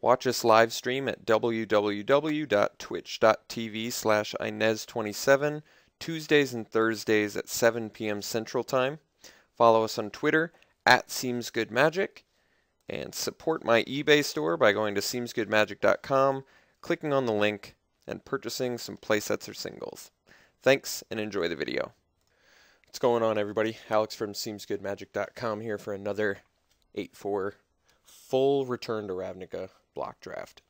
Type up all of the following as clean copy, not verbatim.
Watch us live stream at www.twitch.tv/Inez27 Tuesdays and Thursdays at 7 p.m. Central Time. Follow us on Twitter at SeemsGoodMagic and support my eBay store by going to SeemsGoodMagic.com, clicking on the link, and purchasing some playsets or singles. Thanks and enjoy the video. What's going on, everybody? Alex from SeemsGoodMagic.com here for another 8-4 full return to Ravnica block draft.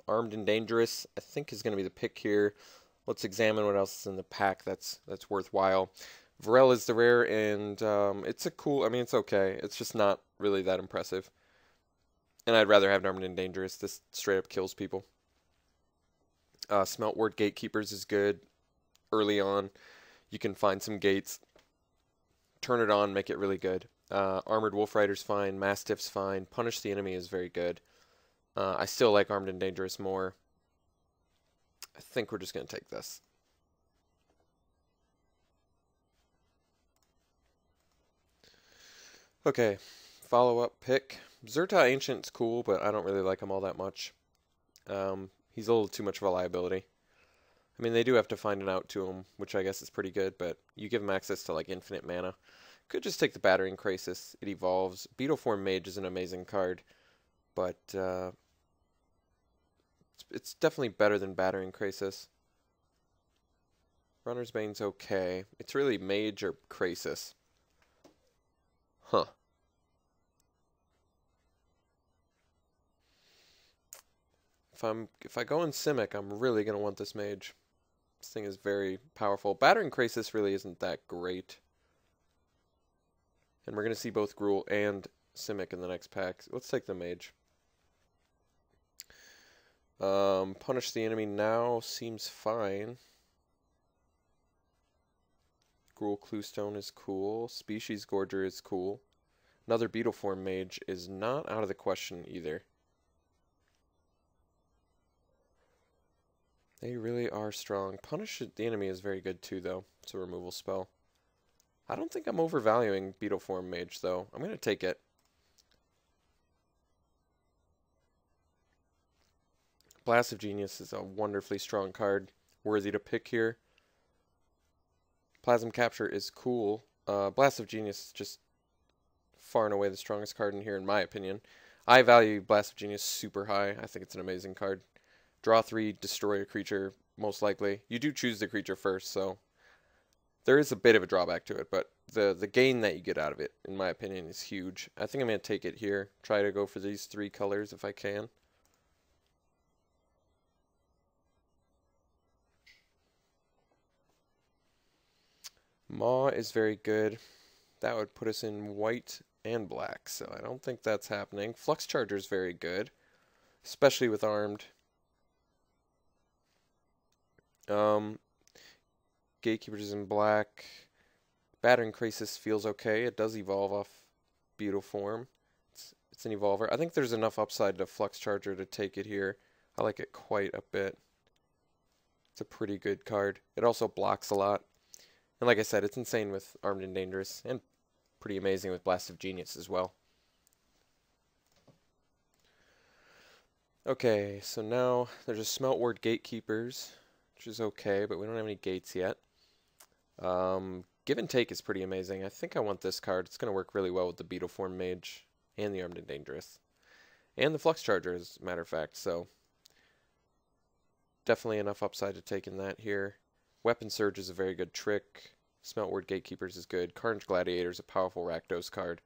Armed and Dangerous, I think, is going to be the pick here. Let's examine what else is in the pack that's worthwhile. Varel is the rare, and it's a cool, it's okay. It's just not really that impressive. And I'd rather have Armed and Dangerous. This straight up kills people. Smelt Ward Gatekeepers is good. Early on, you can find some gates, turn it on, make it really good. Armored Wolf Rider's fine, Mastiff's fine, Punish the Enemy is very good. I still like Armed and Dangerous more. I think we're just going to take this. Okay, follow-up pick. Zerta Ancient's cool, but I don't really like him all that much. He's a little too much of a liability. I mean, they do have to find an out to him, which I guess is pretty good, but you give him access to, like, infinite mana. Could just take the Battering Krasis. It evolves. Beetleform Mage is an amazing card, but it's definitely better than Battering Krasis. Runner's Bane's okay. It's really Mage or Krasis. Huh. If I go in Simic, I'm really going to want this Mage. This thing is very powerful. Battering Krasis really isn't that great. And we're going to see both Gruul and Simic in the next pack. Let's take the Mage. Punish the Enemy now seems fine. Gruul Cluestone is cool. Species Gorger is cool. Another Beetleform Mage is not out of the question either. They really are strong. Punish the Enemy is very good too, though. It's a removal spell. I don't think I'm overvaluing Beetleform Mage, though. I'm going to take it. Blast of Genius is a wonderfully strong card. Worthy to pick here. Plasm Capture is cool. Blast of Genius is just far and away the strongest card in here, in my opinion. I value Blast of Genius super high. I think it's an amazing card. Draw 3, destroy a creature, most likely. You do choose the creature first, so there is a bit of a drawback to it, but the gain that you get out of it, in my opinion, is huge. I think I'm going to take it here. Try to go for these 3 colors if I can. Maw is very good. That would put us in white and black, so I don't think that's happening. Flux Charger is very good, especially with Armed. Gatekeepers is in black. Battering Krasis feels okay. It does evolve off Beetleform. It's an evolver. I think there's enough upside to Flux Charger to take it here. I like it quite a bit. It's a pretty good card. It also blocks a lot. And like I said, it's insane with Armed and Dangerous, and pretty amazing with Blast of Genius as well. Okay, so now there's a Smelt Ward Gatekeepers, which is okay, but we don't have any gates yet. Give and Take is pretty amazing. I think I want this card. It's going to work really well with the Beetleform Mage and the Armed and Dangerous. And the Flux Charger, as a matter of fact, so definitely enough upside to take in that here. Weapon Surge is a very good trick. Smelt Ward Gatekeepers is good. Carnage Gladiator is a powerful Rakdos card.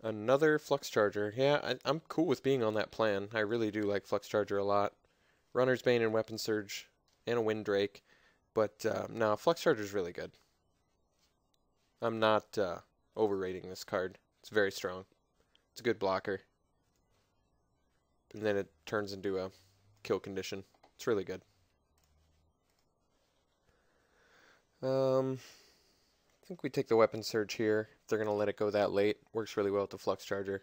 Another Flux Charger. Yeah, I'm cool with being on that plan. I really do like Flux Charger a lot. Runner's Bane and Weapon Surge and a Windrake. But no, Flux Charger is really good. I'm not overrating this card. It's very strong. It's a good blocker. And then it turns into a kill condition. It's really good. I think we take the Weapon Surge here. If they're going to let it go that late. Works really well with the Flux Charger.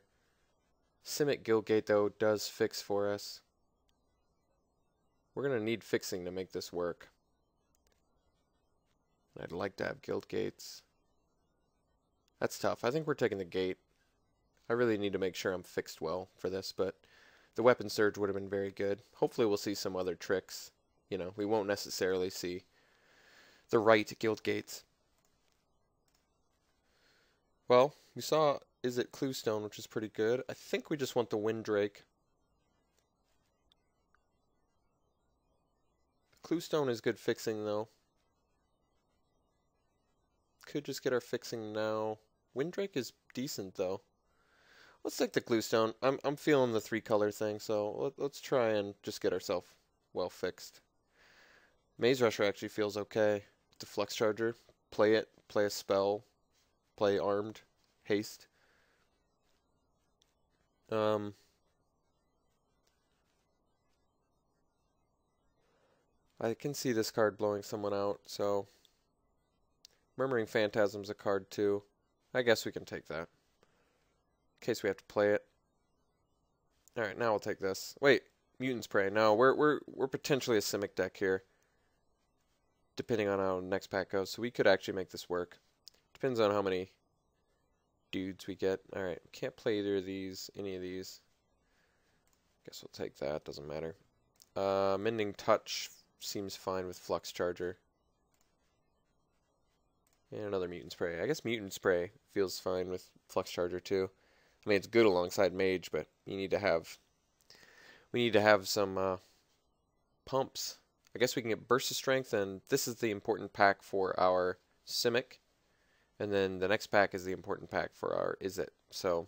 Simic Guildgate, though, does fix for us. We're going to need fixing to make this work. I'd like to have Guild Gates. That's tough. I think we're taking the gate. I really need to make sure I'm fixed well for this, but the weapon surge would have been very good. Hopefully we'll see some other tricks. You know, we won't necessarily see the right guild gates. Well, we saw Is It Cluestone, which is pretty good. I think we just want the Windrake. Cluestone is good fixing, though. Could just get our fixing now. Windrake is decent, though. Let's take the Cluestone. I'm feeling the 3-color thing, so let's try and just get ourselves well fixed. Maze Rusher actually feels okay. The Flux Charger. Play it. Play a spell. Play Armed. Haste. I can see this card blowing someone out, so Murmuring Phantasm's a card too. I guess we can take that. In case we have to play it. Alright, now we'll take this. Wait, Mutant's Prey. No, we're potentially a Simic deck here. Depending on how the next pack goes. So we could actually make this work. Depends on how many dudes we get. Alright, can't play either of these, any of these. Guess we'll take that, doesn't matter. Mending Touch seems fine with Flux Charger. And another Mutant Spray. I guess Mutant Spray feels fine with Flux Charger too. I mean, it's good alongside Mage, but we need to have some pumps. I guess we can get Burst of Strength, and this is the important pack for our Simic. And then the next pack is the important pack for our Is It. So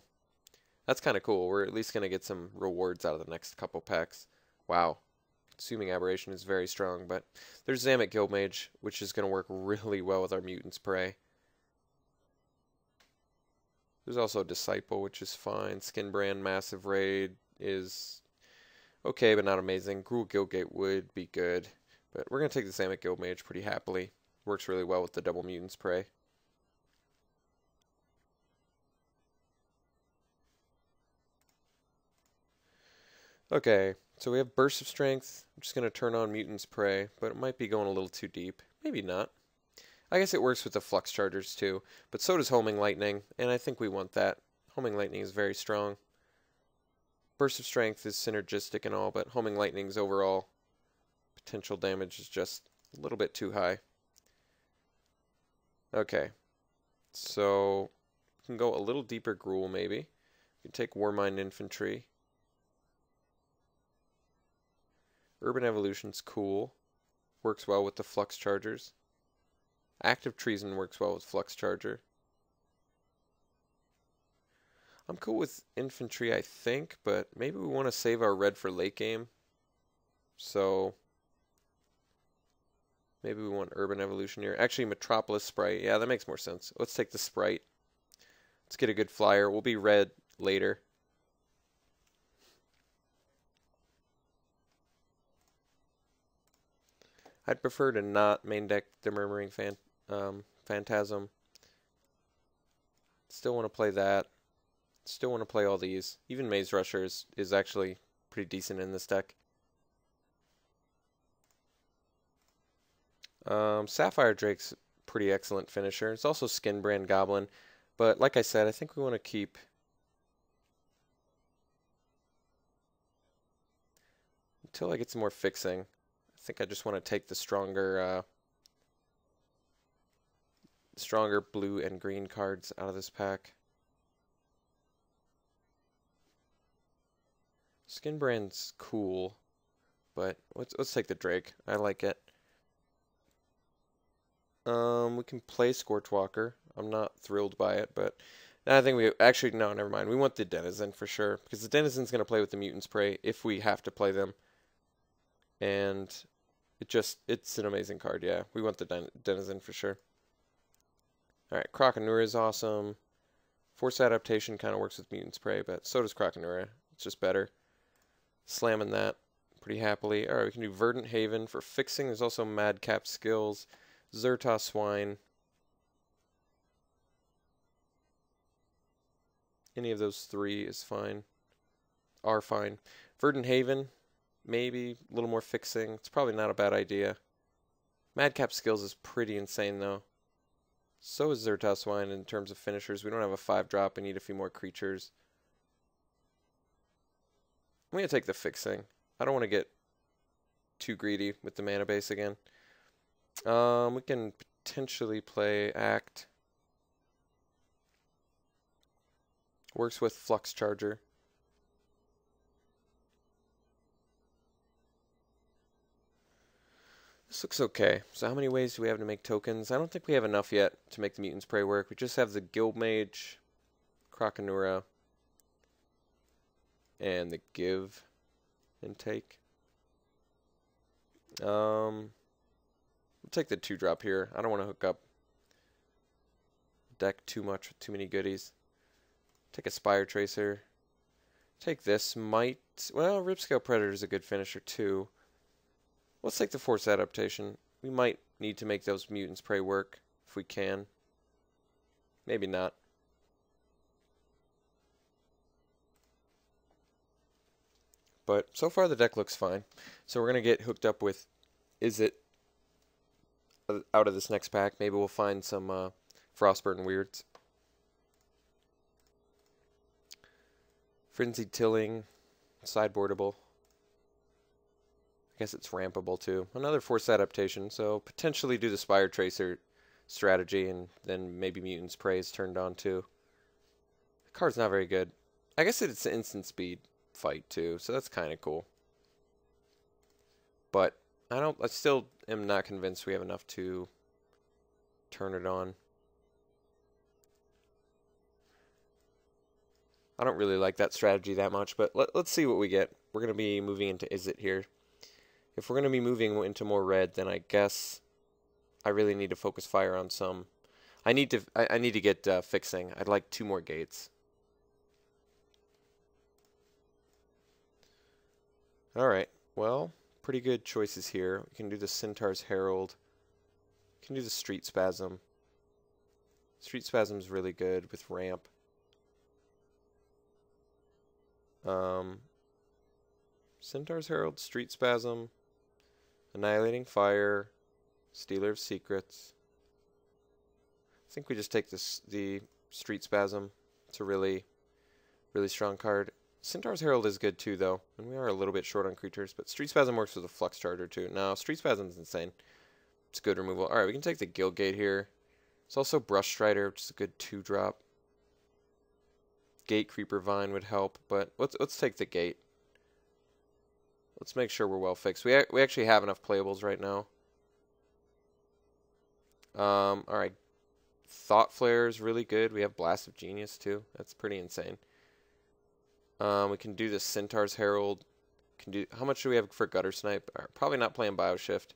that's kind of cool. We're at least going to get some rewards out of the next couple packs. Wow. Consuming Aberration is very strong, but there's Zamet Guildmage, which is going to work really well with our Mutant's Prey. There's also Disciple, which is fine. Skinbrand Massive Raid is okay, but not amazing. Gruul Guildgate would be good, but we're going to take the Zamet Guildmage pretty happily. Works really well with the double Mutant's Prey. Okay, so we have Burst of Strength. I'm just going to turn on Mutant's Prey, but it might be going a little too deep. Maybe not. I guess it works with the Flux Chargers too, but so does Homing Lightning, and I think we want that. Homing Lightning is very strong. Burst of Strength is synergistic and all, but Homing Lightning's overall potential damage is just a little bit too high. Okay, so we can go a little deeper Gruul maybe. We can take Warmind Infantry. Urban Evolution's cool. Works well with the Flux Chargers. Active Treason works well with Flux Charger. I'm cool with Infantry, I think, but maybe we want to save our red for late game. So maybe we want Urban Evolution here. Actually, Metropolis Sprite. Yeah, that makes more sense. Let's take the Sprite. Let's get a good flyer. We'll be red later. I'd prefer to not main deck the Murmuring Phantasm. Still want to play that. Still want to play all these. Even Maze Rusher is actually pretty decent in this deck. Sapphire Drake's pretty excellent finisher. It's also Skinbrand Goblin. But like I said, I think we want to keep... Until I get some more fixing. I think I just want to take the stronger blue and green cards out of this pack. Skinbrand's cool, but let's take the Drake. I like it. We can play Scorchwalker. I'm not thrilled by it, but I think we actually no, never mind. We want the Denizen for sure because the Denizen's going to play with the Mutant's Prey if we have to play them. And it's an amazing card, yeah. We want the Denizen for sure. Alright, Croconura is awesome. Force Adaptation kind of works with Mutant's Prey, but so does Croconura. It's just better. Slamming that pretty happily. Alright, we can do Verdant Haven for fixing. There's also Madcap Skills. Zertos Swine. Any of those three is fine. Are fine. Verdant Haven. Maybe a little more fixing. It's probably not a bad idea. Madcap Skills is pretty insane, though. So is Zertos Swine in terms of finishers. We don't have a 5-drop. We need a few more creatures. I'm going to take the fixing. I don't want to get too greedy with the mana base again. We can potentially play Act. Works with Flux Charger. This looks okay. So how many ways do we have to make tokens? I don't think we have enough yet to make the Mutant's Prey work. We just have the Guildmage, Krakenura, and the Give and Take. We'll take the 2-drop here. I don't want to hook up deck too much with too many goodies. Take a Spire Tracer. Take this. Might... Well, Ripscale Predator is a good finisher too. Let's take the Force Adaptation. We might need to make those Mutants Prey work if we can. Maybe not. But so far the deck looks fine. So we're going to get hooked up with Izzet out of this next pack. Maybe we'll find some Frostburn Weirds. Frenzied Tilling, sideboardable. I guess it's rampable too. Another Force Adaptation, so potentially do the Spire Tracer strategy, and then maybe Mutant's Prey is turned on too. The card's not very good. I guess it's an instant speed fight too, so that's kind of cool. But I still am not convinced we have enough to turn it on. I don't really like that strategy that much, but let's see what we get. We're going to be moving into Izzet here. If we're going to be moving into more red, then I guess I really need to focus fire on some. I need to get fixing. I'd like 2 more gates. Alright, well, pretty good choices here. We can do the Centaur's Herald. We can do the Street Spasm. Street Spasm's really good with ramp. Centaur's Herald, Street Spasm, Annihilating Fire, Stealer of Secrets. I think we just take the Street Spasm. It's a really strong card. Centaur's Herald is good too, though, and we are a little bit short on creatures, but Street Spasm works with a Flux Charger too. No, Street Spasm's insane. It's good removal. Alright, we can take the Guildgate here. It's also Brush Strider, which is a good 2-drop. Gate Creeper Vine would help, but let's take the Gate. Let's make sure we're well fixed. We actually have enough playables right now. Alright. Thought Flare is really good. We have Blast of Genius too. That's pretty insane. We can do the Centaur's Herald. How much do we have for Gutter Snipe? Probably not playing Bioshift.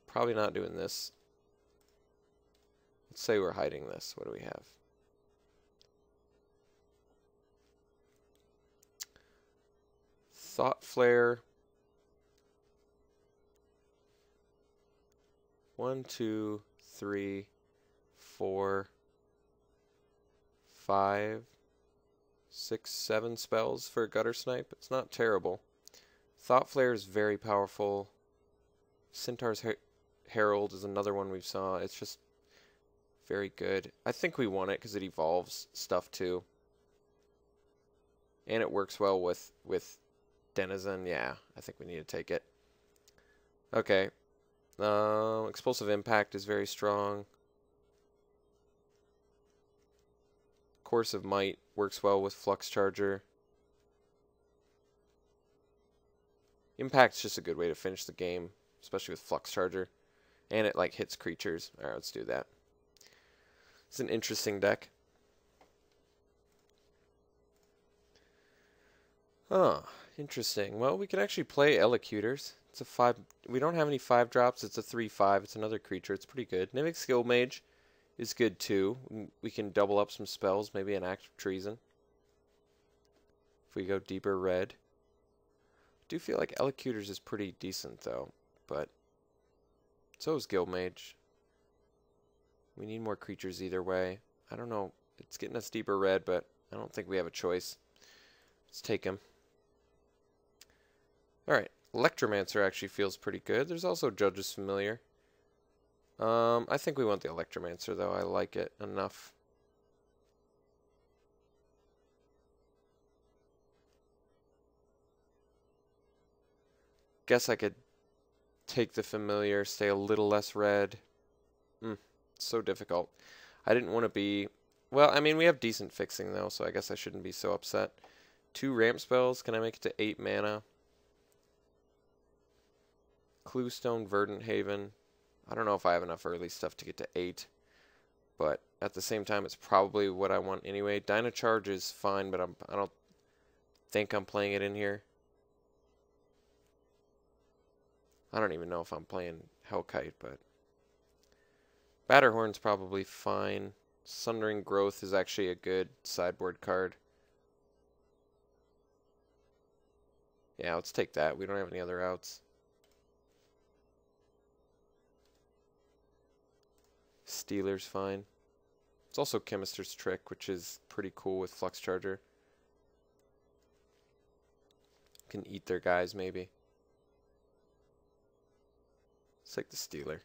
Probably not doing this. Let's say we're hiding this. What do we have? Thought Flare. 1, 2, 3, 4, 5, 6, 7 spells for Gutter Snipe. It's not terrible. Thought Flare is very powerful. Centaur's Herald is another one we saw. It's just very good. I think we want it because it evolves stuff too. And it works well with Denizen. Yeah, I think we need to take it. Okay. Explosive Impact is very strong. Course of Might works well with Flux Charger. Impact's just a good way to finish the game, especially with Flux Charger. And it like hits creatures. Alright, let's do that. It's an interesting deck. Oh, interesting. Well, we can actually play Elocutors. It's a 5. We don't have any 5-drops. It's a 3/5. It's another creature. It's pretty good. Nimic's Guildmage is good too. We can double up some spells, maybe an Act of Treason. If we go deeper red. I do feel like Elocutors is pretty decent though, but so is Guildmage. We need more creatures either way. I don't know. It's getting us deeper red, but I don't think we have a choice. Let's take him. Alright, Electromancer actually feels pretty good. There's also Judge's Familiar. I think we want the Electromancer though. I like it enough. guess I could take the familiar, stay a little less red. So difficult. I didn't want to be... Well, I mean, we have decent fixing, though, so I guess I shouldn't be so upset. 2 ramp spells. Can I make it to 8 mana? Cluestone, Verdant Haven. I don't know if I have enough early stuff to get to 8. But at the same time, it's probably what I want anyway. Dynacharge is fine, but I don't think I'm playing it in here. I don't even know if I'm playing Hellkite, but... Batterhorn's probably fine. Sundering Growth is actually a good sideboard card. Yeah, let's take that. We don't have any other outs. Stealer's fine. It's also Chemister's Trick, which is pretty cool with Flux Charger. Can eat their guys, maybe. Let's take the Stealer.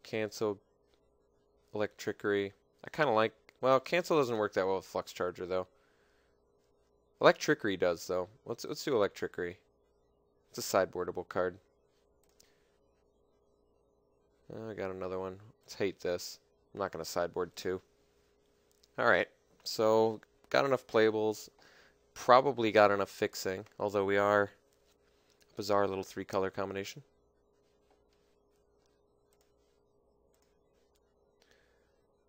Cancel. Electrickery. I kind of like... Well, Cancel doesn't work that well with Flux Charger, though. Electrickery does, though. Let's do Electrickery. It's a sideboardable card. I got another one. Let's hate this. I'm not going to sideboard 2. Alright. So, got enough playables. Probably got enough fixing. Although we are a bizarre little 3-color combination.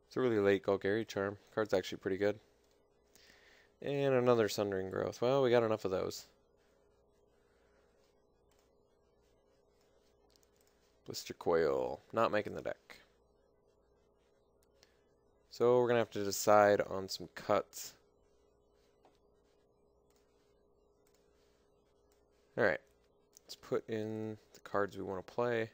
It's a really late Golgari Charm. Card's actually pretty good. And another Sundering Growth. Well, we got enough of those. Blister Coil. Not making the deck. So we're going to have to decide on some cuts. Alright. Let's put in the cards we want to play.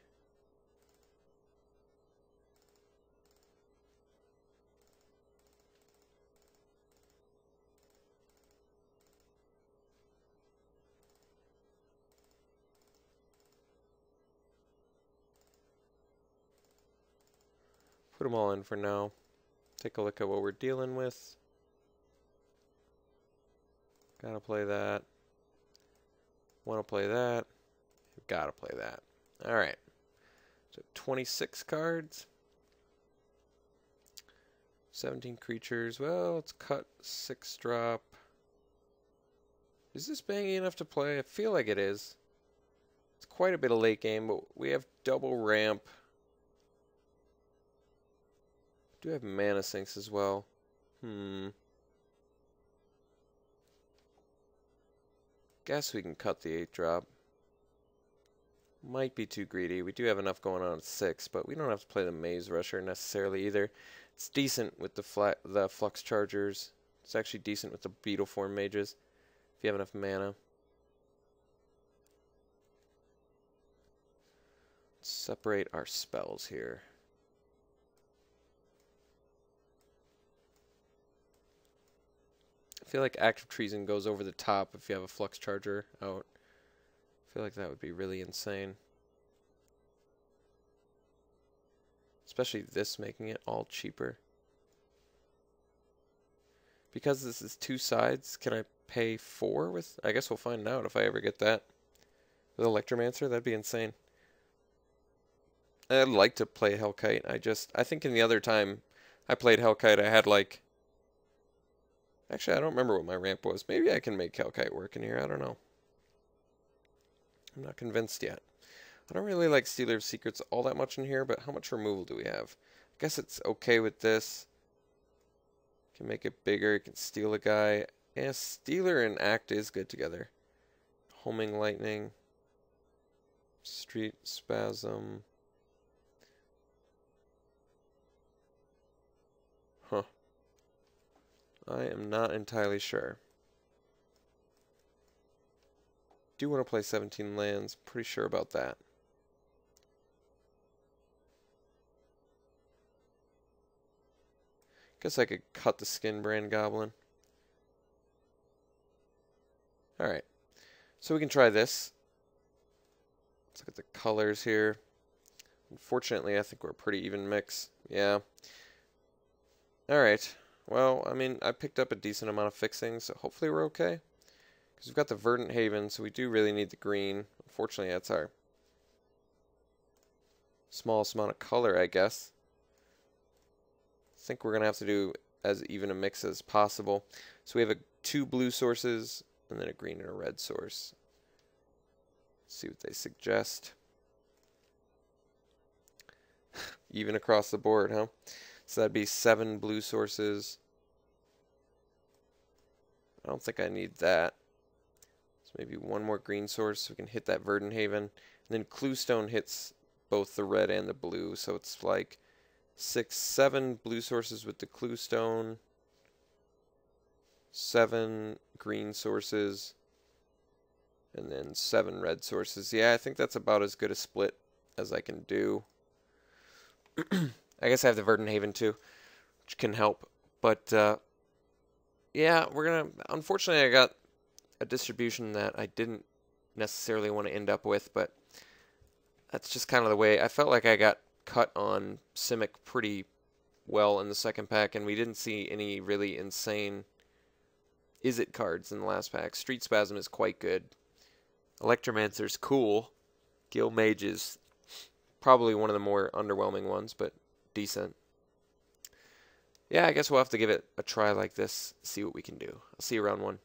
Put them all in for now. Take a look at what we're dealing with. Gotta play that. Wanna play that. Gotta play that. Alright. So 26 cards. 17 creatures. Well, let's cut 6 drop. Is this bangy enough to play? I feel like it is. It's quite a bit of late game, but we have double ramp. Do have mana sinks as well. Guess we can cut the 8 drop. Might be too greedy. We do have enough going on at 6, but we don't have to play the Maze Rusher necessarily either. It's decent with the Flux Chargers. It's actually decent with the Beetle Form Mages if you have enough mana. Let's separate our spells here. I feel like Active Treason goes over the top if you have a Flux Charger out. I feel like that would be really insane. Especially this making it all cheaper. Because this is 2 sides, can I pay 4 with... I guess we'll find out if I ever get that. With Electromancer, that'd be insane. I'd like to play Hellkite. I think in the other time I played Hellkite, I had like... Actually, I don't remember what my ramp was. Maybe I can make Hellkite work in here. I don't know. I'm not convinced yet. I don't really like Stealer of Secrets all that much in here, but how much removal do we have? I guess it's okay with this. Can make it bigger. Can steal a guy. Yeah, Stealer and Act is good together. Homing Lightning. Street Spasm. Huh. I am not entirely sure. Do want to play 17 lands. Pretty sure about that. Guess I could cut the Skinbrand Goblin. Alright. So we can try this. Let's look at the colors here. Unfortunately, I think we're a pretty even mix. Yeah. Alright. Well, I mean, I picked up a decent amount of fixing, so hopefully we're okay. Because we've got the Verdant Haven, so we do really need the green. Unfortunately, that's our smallest amount of color, I guess. I think we're going to have to do as even a mix as possible. So we have 2 blue sources and then a green and a red source. Let's see what they suggest. Even across the board, huh? So that'd be 7 blue sources. I don't think I need that. So maybe 1 more green source so we can hit that Verdant Haven. And then Cluestone hits both the red and the blue, so it's like 6, 7 blue sources with the Cluestone, 7 green sources, and then 7 red sources. Yeah, I think that's about as good a split as I can do. I guess I have the Verdant Haven too, which can help. But yeah, unfortunately I got a distribution that I didn't necessarily want to end up with, but that's just kind of the way. I felt like I got cut on Simic pretty well in the second pack, and we didn't see any really insane Izzet cards in the last pack. Street Spasm is quite good. Electromancer's cool. Gil Mage is probably one of the more underwhelming ones, but decent. Yeah, I guess we'll have to give it a try like this, see what we can do. I'll see you around 1.